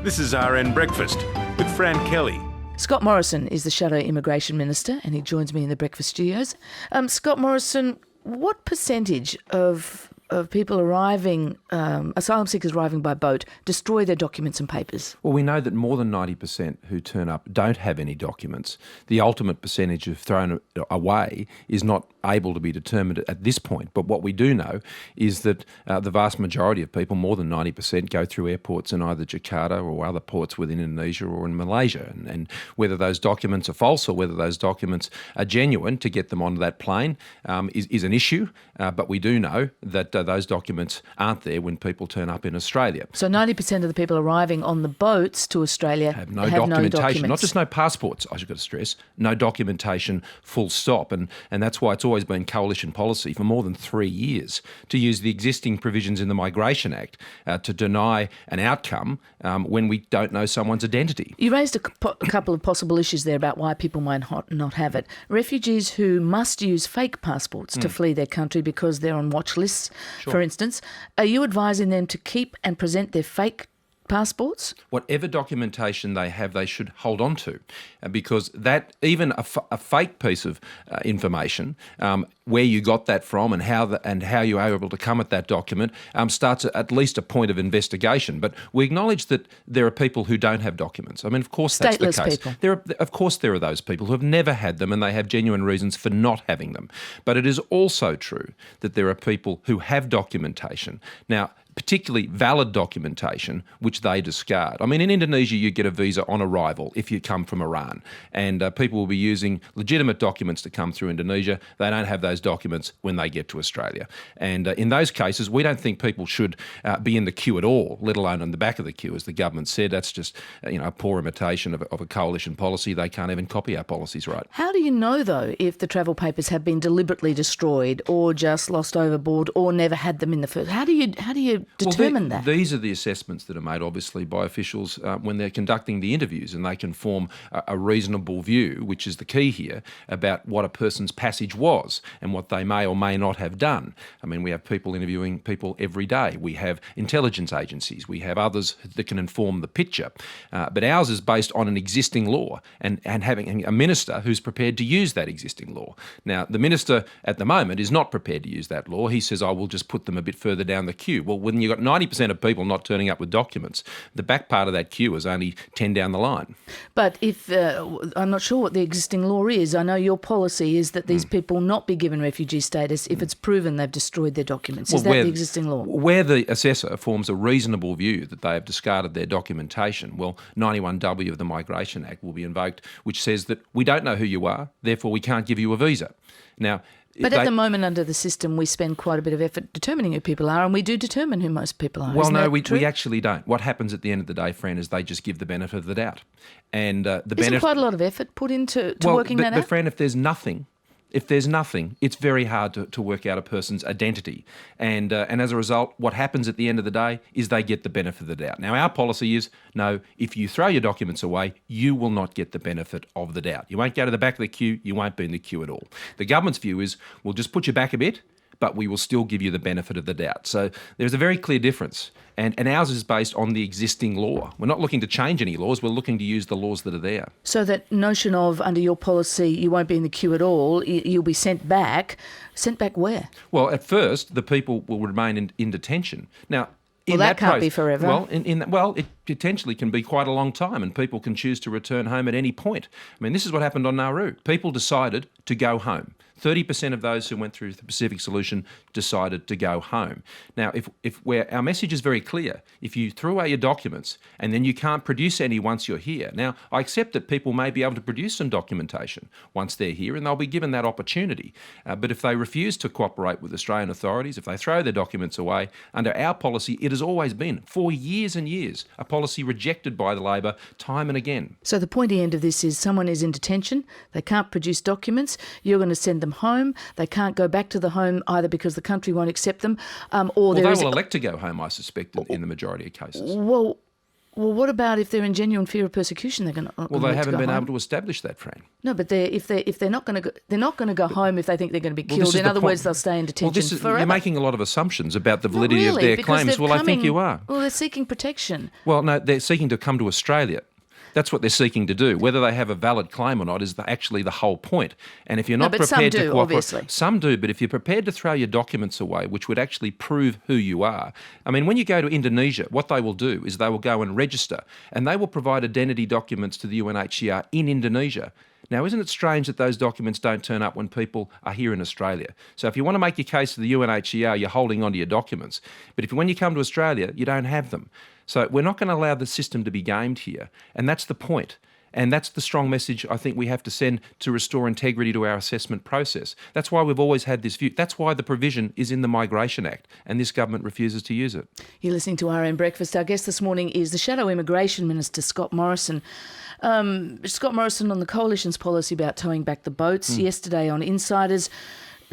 This is RN Breakfast with Fran Kelly. Scott Morrison is the Shadow Immigration Minister and he joins me in the breakfast studios. Scott Morrison, what percentage of people arriving, asylum seekers arriving by boat, destroy their documents and papers? Well, we know that more than 90% who turn up don't have any documents. The ultimate percentage of thrown away is not able to be determined at this point. But what we do know is that the vast majority of people, more than 90%, go through airports in either Jakarta or other ports within Indonesia or in Malaysia. And whether those documents are false or whether those documents are genuine to get them onto that plane is an issue. But we do know that those documents aren't there when people turn up in Australia. So 90% of the people arriving on the boats to Australia have no documentation. Not just no passports, I should stress, no documentation, full stop. And that's why it's always been coalition policy for more than 3 years to use the existing provisions in the Migration Act to deny an outcome when we don't know someone's identity. You raised a couple of possible issues there about why people might not have it. Refugees who must use fake passports to flee their country because they're on watch lists, for instance, are you advising them to keep and present their fake passports? Whatever documentation they have, they should hold on to, because that even a fake piece of information, where you got that from and how you are able to come at that document, starts at least a point of investigation. But we acknowledge that there are people who don't have documents. I mean, of course, that's the case. People. Of course, there are those people who have never had them and they have genuine reasons for not having them. But it is also true that there are people who have documentation. Now, particularly valid documentation, which they discard. I mean, in Indonesia, you get a visa on arrival if you come from Iran, and people will be using legitimate documents to come through Indonesia. They don't have those documents when they get to Australia. And in those cases, we don't think people should be in the queue at all, let alone on the back of the queue, as the government said. That's just a poor imitation of a coalition policy. They can't even copy our policies right. How do you know, though, if the travel papers have been deliberately destroyed or just lost overboard or never had them in the first? How do you determine that? These are the assessments that are made, obviously, by officials when they're conducting the interviews, and they can form a reasonable view, which is the key here, about what a person's passage was and what they may or may not have done. I mean, we have people interviewing people every day. We have intelligence agencies. We have others that can inform the picture. But ours is based on an existing law and having a minister who's prepared to use that existing law. Now, the minister at the moment is not prepared to use that law. He says, I will just put them a bit further down the queue. Well, when you've got 90% of people not turning up with documents, the back part of that queue is only 10 down the line. But if I'm not sure what the existing law is. I know your policy is that these people not be given refugee status if it's proven they've destroyed their documents. Is that the existing law? Where the assessor forms a reasonable view that they have discarded their documentation, well, 91W of the Migration Act will be invoked, which says that we don't know who you are, therefore we can't give you a visa. Now, but at the moment, under the system, we spend quite a bit of effort determining who people are, and we do determine who most people are. Well, no, we actually don't. What happens at the end of the day, Fran, is they just give the benefit of the doubt. And Isn't quite a lot of effort put into working that out? But Fran, if there's nothing, it's very hard to work out a person's identity. And as a result, what happens at the end of the day is they get the benefit of the doubt. Now, our policy is, no, if you throw your documents away, you will not get the benefit of the doubt. You won't go to the back of the queue, you won't be in the queue at all. The government's view is, we'll just put you back a bit, but we will still give you the benefit of the doubt. So there's a very clear difference. And ours is based on the existing law. We're not looking to change any laws, we're looking to use the laws that are there. So that notion of, under your policy, you won't be in the queue at all, you'll be sent back. Sent back where? Well, at first, the people will remain in detention. Now, that can't be forever. Well, it potentially can be quite a long time, and people can choose to return home at any point. I mean, this is what happened on Nauru. People decided to go home. 30% of those who went through the Pacific Solution decided to go home. Now, our message is very clear. If you throw away your documents and then you can't produce any once you're here. Now, I accept that people may be able to produce some documentation once they're here, and they'll be given that opportunity. But if they refuse to cooperate with Australian authorities, if they throw their documents away, under our policy, it has always been, for years and years, a policy rejected by the Labor time and again. So the pointy end of this is someone is in detention, they can't produce documents, you're going to send them home, they can't go back to the home either because the country won't accept them, or they will elect to go home, I suspect, in the majority of cases. Well, Well, what about if they're in genuine fear of persecution? They're going to. Well, they haven't been able to establish that, Fran. No, but if they're not going to go home if they think they're going to be killed. In other words, they'll stay in detention forever. You're making a lot of assumptions about the validity of their claims. Well, I think you are. Well, they're seeking protection. Well, no, they're seeking to come to Australia. That's what they're seeking to do. Whether they have a valid claim or not is actually the whole point. And if you're not prepared to cooperate, obviously. Some do, but if you're prepared to throw your documents away, which would actually prove who you are. I mean, when you go to Indonesia, what they will do is they will go and register, and they will provide identity documents to the UNHCR in Indonesia. Now, isn't it strange that those documents don't turn up when people are here in Australia? So if you want to make your case to the UNHCR, you're holding onto your documents. But when you come to Australia, you don't have them. So we're not going to allow the system to be gamed here. And that's the point. And that's the strong message I think we have to send to restore integrity to our assessment process. That's why we've always had this view. That's why the provision is in the Migration Act, and this government refuses to use it. You're listening to RN Breakfast. Our guest this morning is the Shadow Immigration Minister, Scott Morrison. Scott Morrison on the Coalition's policy about towing back the boats. Yesterday on Insiders,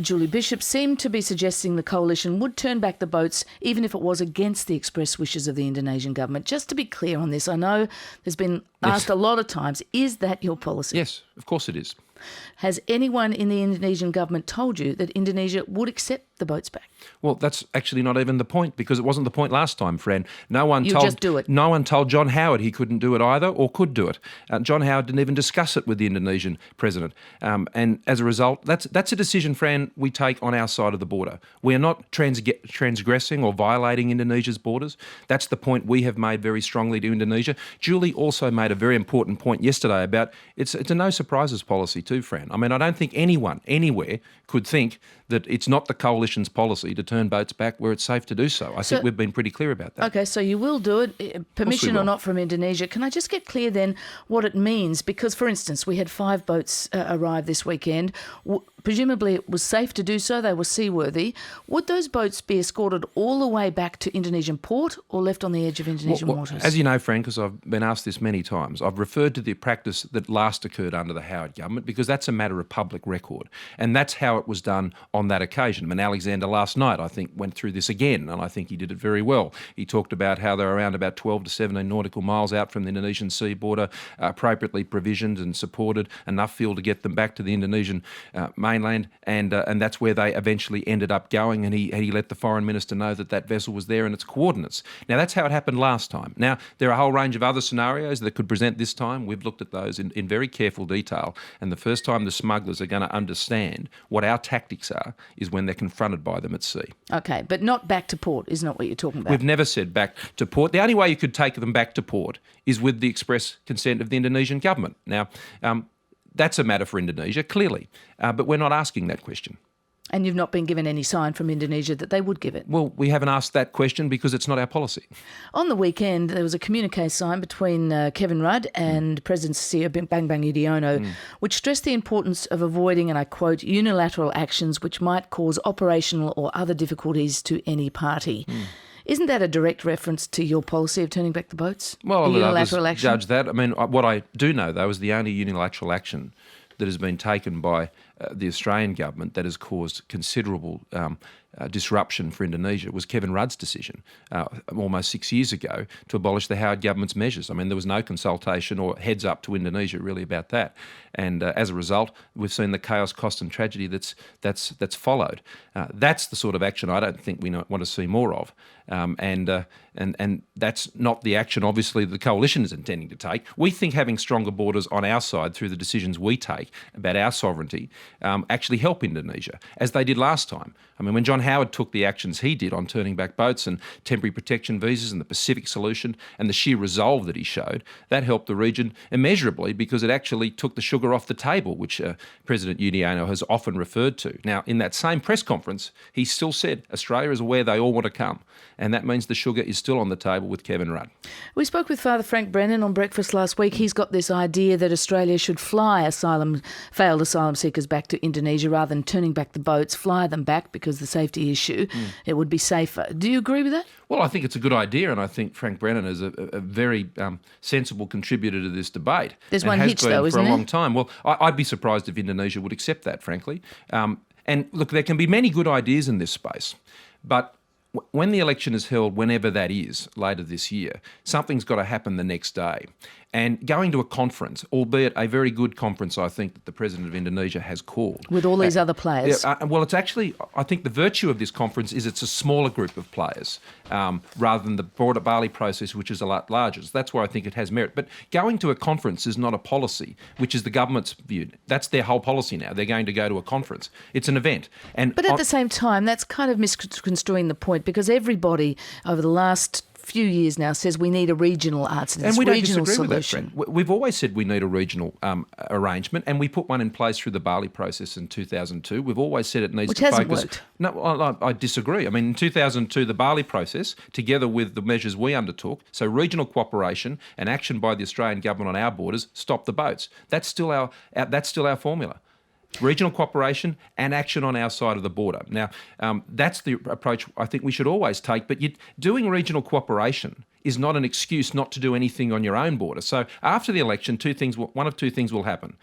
Julie Bishop seemed to be suggesting the Coalition would turn back the boats even if it was against the express wishes of the Indonesian government. Just to be clear on this, I know there's been asked a lot of times, is that your policy? Yes, of course it is. Has anyone in the Indonesian government told you that Indonesia would accept the boats back? Well, that's actually not even the point, because it wasn't the point last time, Fran. Just do it. No one told John Howard he couldn't do it either, or could do it. John Howard didn't even discuss it with the Indonesian president. And as a result, that's a decision, Fran, we take on our side of the border. We are not transgressing or violating Indonesia's borders. That's the point we have made very strongly to Indonesia. Julie also made a very important point yesterday about it's a no surprises policy too, Fran. I mean, I don't think anyone anywhere could think that it's not the Coalition's policy to turn boats back where it's safe to do so. I think we've been pretty clear about that. Okay, so you will do it, permission or not from Indonesia. Can I just get clear then what it means? Because, for instance, we had 5 boats arrive this weekend. Presumably it was safe to do so, they were seaworthy. Would those boats be escorted all the way back to Indonesian port or left on the edge of Indonesian waters? As you know, Frank, because I've been asked this many times, I've referred to the practice that last occurred under the Howard government because that's a matter of public record. And that's how it was done on that occasion. I mean, Alexander last night, I think, went through this again, and I think he did it very well. He talked about how they're around about 12 to 17 nautical miles out from the Indonesian sea border, appropriately provisioned and supported, enough fuel to get them back to the Indonesian mainland, and that's where they eventually ended up going, and he let the foreign minister know that vessel was there and its coordinates. Now, that's how it happened last time. Now, there are a whole range of other scenarios that could present this time. We've looked at those in very careful detail, and the first time the smugglers are going to understand what our tactics are is when they're confronted by them at sea. Okay, but not back to port is not what you're talking about. We've never said back to port. The only way you could take them back to port is with the express consent of the Indonesian government. Now, that's a matter for Indonesia, clearly, but we're not asking that question. And you've not been given any sign from Indonesia that they would give it? Well, we haven't asked that question because it's not our policy. On the weekend, there was a communique signed between Kevin Rudd and President Susilo Bambang Yudhoyono, which stressed the importance of avoiding, and I quote, unilateral actions which might cause operational or other difficulties to any party. Isn't that a direct reference to your policy of turning back the boats? Well, unilateral action? Judge that. I mean, what I do know, though, is the only unilateral action that has been taken by the Australian government that has caused considerable disruption for Indonesia was Kevin Rudd's decision almost 6 years ago to abolish the Howard government's measures. I mean, there was no consultation or heads up to Indonesia really about that. And as a result, we've seen the chaos, cost and tragedy that's followed. That's the sort of action I don't think we want to see more of. And that's not the action, obviously, the Coalition is intending to take. We think having stronger borders on our side through the decisions we take about our sovereignty actually help Indonesia, as they did last time. I mean, when John Howard took the actions he did on turning back boats and temporary protection visas and the Pacific solution and the sheer resolve that he showed, that helped the region immeasurably because it actually took the sugar off the table, which President Yudhoyono has often referred to. Now, in that same press conference, he still said Australia is where they all want to come, and that means the sugar is still on the table with Kevin Rudd. We spoke with Father Frank Brennan on Breakfast last week. He's got this idea that Australia should fly failed asylum seekers back to Indonesia rather than turning back the boats, fly them back because the safety issue, it would be safer. Do you agree with that? Well, I think it's a good idea, and I think Frank Brennan is a very sensible contributor to this debate. There's one hitch, though, isn't there? For a long time. Well, I'd be surprised if Indonesia would accept that, frankly. And look, there can be many good ideas in this space, but when the election is held, whenever that is, later this year, something's got to happen the next day. And going to a conference, albeit a very good conference, I think, that the President of Indonesia has called. With all these other players. Well, it's actually, I think the virtue of this conference is it's a smaller group of players rather than the broader Bali process, which is a lot larger. So that's why I think it has merit. But going to a conference is not a policy, which is the government's view. That's their whole policy now. They're going to go to a conference. It's an event. But at the same time, that's kind of misconstruing the point, because everybody over the last few years now says we need a regional answer, and we don't regional disagree solution. with that, Fran. We've always said we need a regional arrangement, and we put one in place through the Bali process in 2002. We've always said it needs Which to hasn't focus. Worked. No, I disagree. I mean, in 2002, the Bali process, together with the measures we undertook, so regional cooperation and action by the Australian government on our borders, stopped the boats. That's still our formula. Regional cooperation and action on our side of the border. Now, that's the approach I think we should always take, but doing regional cooperation is not an excuse not to do anything on your own border. So after the election, one of two things will happen.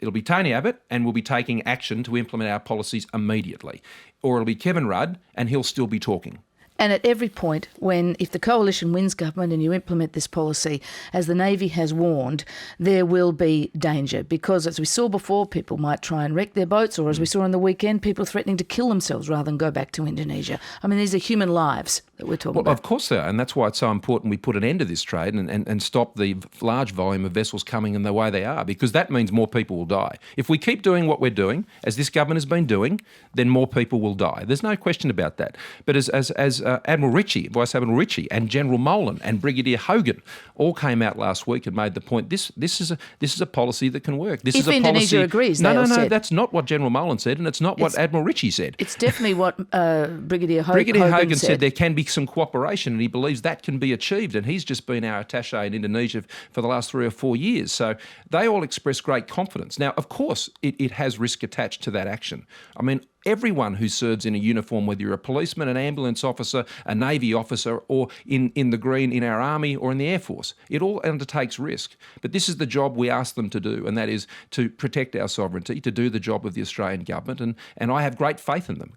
It'll be Tony Abbott, and we'll be taking action to implement our policies immediately. Or it'll be Kevin Rudd, and he'll still be talking. And at every point, if the coalition wins government and you implement this policy, as the Navy has warned, there will be danger, because as we saw before, people might try and wreck their boats, or as we saw on the weekend, people threatening to kill themselves rather than go back to Indonesia. I mean, these are human lives that we're talking about. Of course they are, and that's why it's so important we put an end to this trade and stop the large volume of vessels coming in the way they are, because that means more people will die. If we keep doing what we're doing, as this government has been doing, then more people will die. There's no question about that. But as Admiral Ritchie, Vice Admiral Ritchie, and General Molan and Brigadier Hogan all came out last week and made the point: this is a policy that can work. This if is a Indonesia policy. Agrees, no, said. that's not what General Molan said, and it's not what Admiral Ritchie said. It's definitely what Brigadier Hogan said. There can be some cooperation, and he believes that can be achieved. And he's just been our attaché in Indonesia for the last 3 or 4 years. So they all express great confidence. Now, of course, it has risk attached to that action. I mean, everyone who serves in a uniform, whether you're a policeman, an ambulance officer, a Navy officer, or in the Green in our Army or in the Air Force, it all undertakes risk. But this is the job we ask them to do, and that is to protect our sovereignty, to do the job of the Australian government, and I have great faith in them,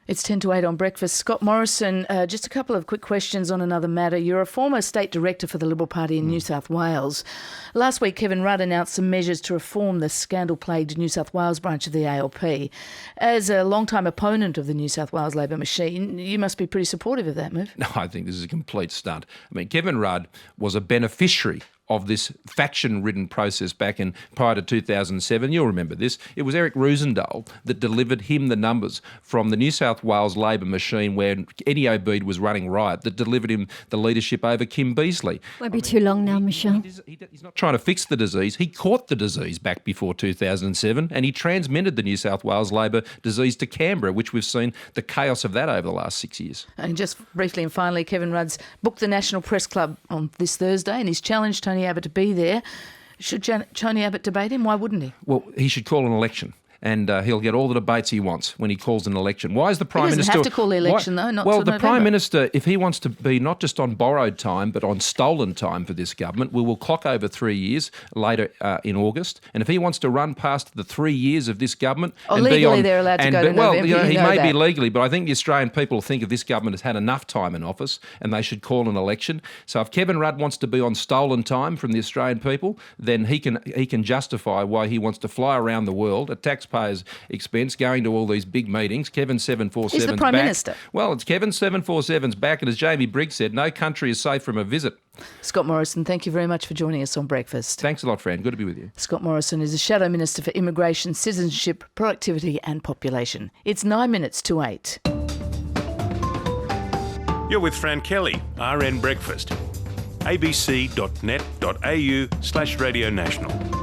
It's 10 to 8 on Breakfast. Scott Morrison, just a couple of quick questions on another matter. You're a former state director for the Liberal Party in New South Wales. Last week, Kevin Rudd announced some measures to reform the scandal-plagued New South Wales branch of the ALP. As a long-time opponent of the New South Wales Labor machine, you must be pretty supportive of that move. No, I think this is a complete stunt. I mean, Kevin Rudd was a beneficiary of this faction-ridden process prior to 2007. You'll remember this. It was Eric Roosendahl that delivered him the numbers from the New South Wales Labor machine where Eddie Obeid was running riot, that delivered him the leadership over Kim Beazley. Won't be too long now, Michelle. He's not trying to fix the disease. He caught the disease back before 2007, and he transmitted the New South Wales Labor disease to Canberra, which we've seen the chaos of that over the last 6 years. And just briefly and finally, Kevin Rudd's booked the National Press Club on this Thursday, and he's challenged Tony Abbott to be there. Should Tony Abbott debate him? Why wouldn't he? Well, he should call an election. And he'll get all the debates he wants when he calls an election. Why is the Prime Minister... He doesn't have to call the election, though, not Well, till the November. Prime Minister, if he wants to be not just on borrowed time, but on stolen time for this government, we will clock over 3 years later in August. And if he wants to run past the 3 years of this government... and legally be on, they're allowed to go to well, November, he may be that. legally, but I think the Australian people think if this government has had enough time in office and they should call an election. So if Kevin Rudd wants to be on stolen time from the Australian people, then he can justify why he wants to fly around the world at taxpayers' expense, going to all these big meetings. Kevin 747's He's the Prime back. Minister. Well, it's Kevin 747's back, and as Jamie Briggs said, no country is safe from a visit. Scott Morrison, thank you very much for joining us on Breakfast. Thanks a lot, Fran. Good to be with you. Scott Morrison is the Shadow Minister for Immigration, Citizenship, Productivity and Population. It's 9 minutes to 8. You're with Fran Kelly, RN Breakfast. abc.net.au/Radio National.